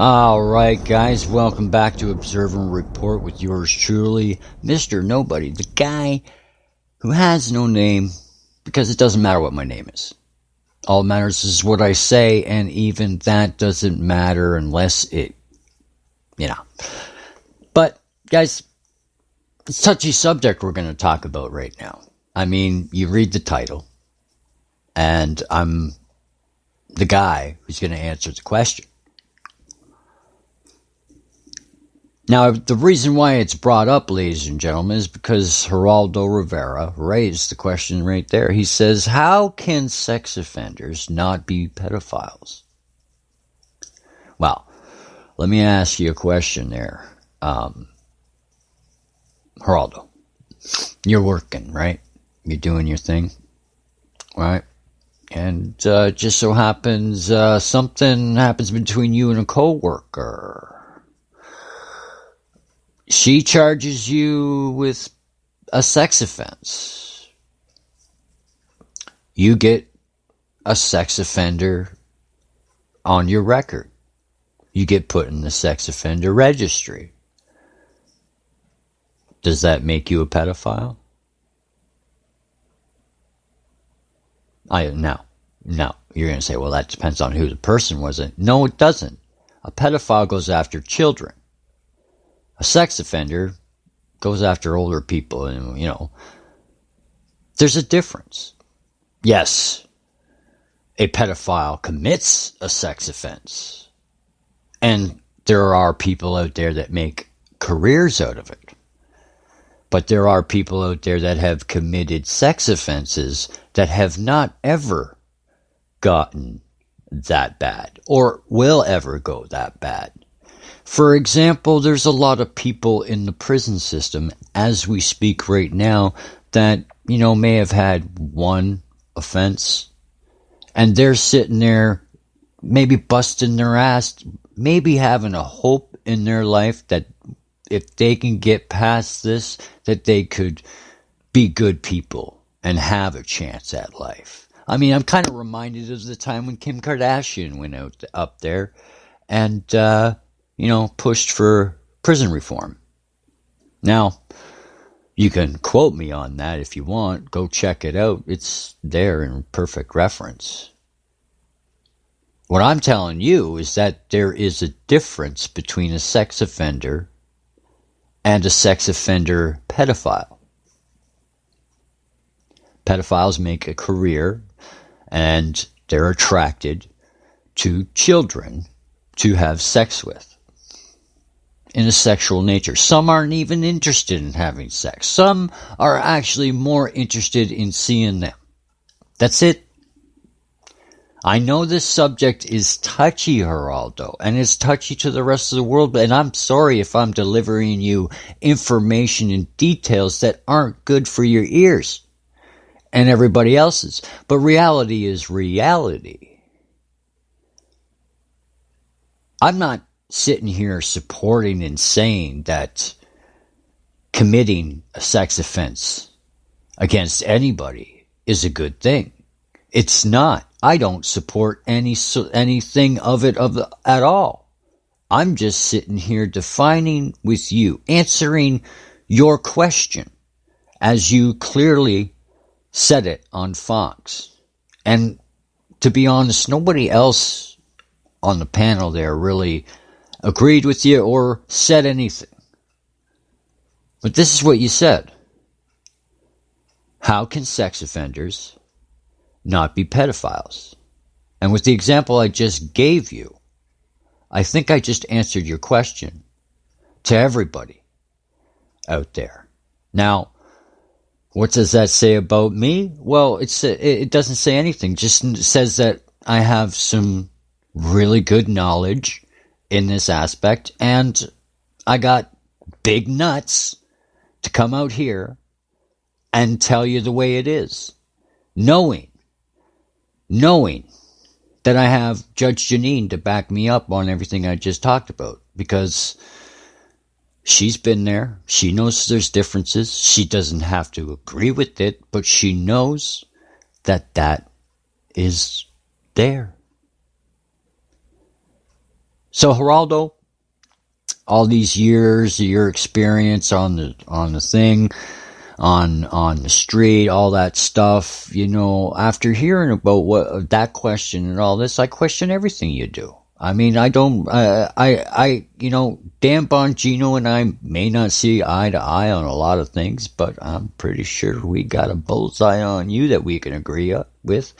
All right, guys, welcome back to Observe and Report with yours truly, Mr. Nobody, the guy who has no name because it doesn't matter what my name is. All that matters is what I say, and even that doesn't matter unless it, But, guys, it's a touchy subject we're going to talk about right now. I mean, you read the title, and I'm the guy who's going to answer the question. Now, the reason why it's brought up, ladies and gentlemen, is because Geraldo Rivera raised the question right there. He says, how can sex offenders not be pedophiles? Well, let me ask you a question there. Geraldo, you're working, right? You're doing your thing, right? And just so happens something happens between you and a coworker. She charges you with a sex offense. You get a sex offender on your record. You get put in the sex offender registry. Does that make you a pedophile? No. You're going to say, well, that depends on who the person was. No, it doesn't. A pedophile goes after children. A sex offender goes after older people, and, there's a difference. Yes, a pedophile commits a sex offense, and there are people out there that make careers out of it. But there are people out there that have committed sex offenses that have not ever gotten that bad, or will ever go that bad. For example, there's a lot of people in the prison system, as we speak right now, that, may have had one offense, and they're sitting there, maybe busting their ass, maybe having a hope in their life that if they can get past this, that they could be good people and have a chance at life. I mean, I'm kind of reminded of the time when Kim Kardashian went up there and, pushed for prison reform. Now, you can quote me on that if you want. Go check it out. It's there in perfect reference. What I'm telling you is that there is a difference between a sex offender and a sex offender pedophile. Pedophiles make a career, and they're attracted to children to have sex with in a sexual nature. Some aren't even interested in having sex. Some are actually more interested in seeing them. That's it. I know this subject is touchy, Geraldo, and it's touchy to the rest of the world, and I'm sorry if I'm delivering you information and details that aren't good for your ears and everybody else's. But reality is reality. I'm not sitting here supporting and saying that committing a sex offense against anybody is a good thing. It's not. I don't support anything of it at all. I'm just sitting here defining with you, answering your question as you clearly said it on Fox. And to be honest, nobody else on the panel there really agreed with you or said anything. But this is what you said. How can sex offenders not be pedophiles? And with the example I just gave you, I think I just answered your question to everybody out there. Now, what does that say about me? Well, it doesn't say anything. It just says that I have some really good knowledge in this aspect, and I got big nuts to come out here and tell you the way it is, knowing that I have Judge Janine to back me up on everything I just talked about, because she's been there. She knows there's differences. She doesn't have to agree with it, but she knows that is there. So Geraldo, all these years, your experience on the thing, on the street, all that stuff, after hearing about what that question and all this, I question everything you do. I mean, I don't, Dan Bongino and I may not see eye to eye on a lot of things, but I'm pretty sure we got a bullseye on you that we can agree with.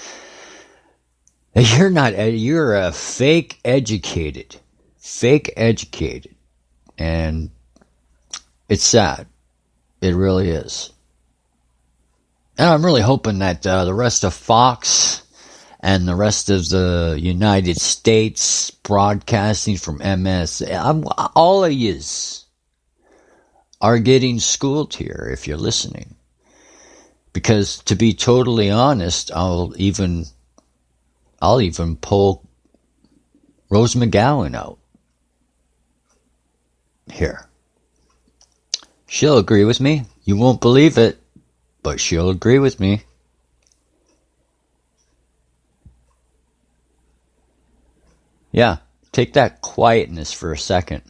You're a fake educated, and it's sad. It really is. And I'm really hoping that the rest of Fox and the rest of the United States broadcasting from MS, all of yous are getting schooled here if you're listening. Because to be totally honest, I'll even pull Rose McGowan out here. She'll agree with me. You won't believe it, but she'll agree with me. Yeah, take that quietness for a second.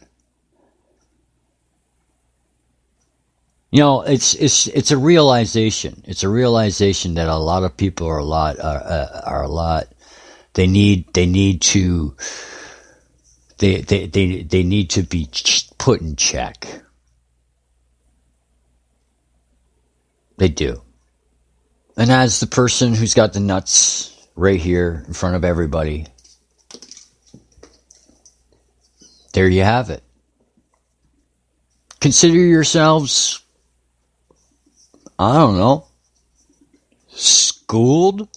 It's a realization. It's a realization that a lot of people are a lot. They need to be put in check. They do. And as the person who's got the nuts right here in front of everybody, there you have it. Consider yourselves, I don't know, schooled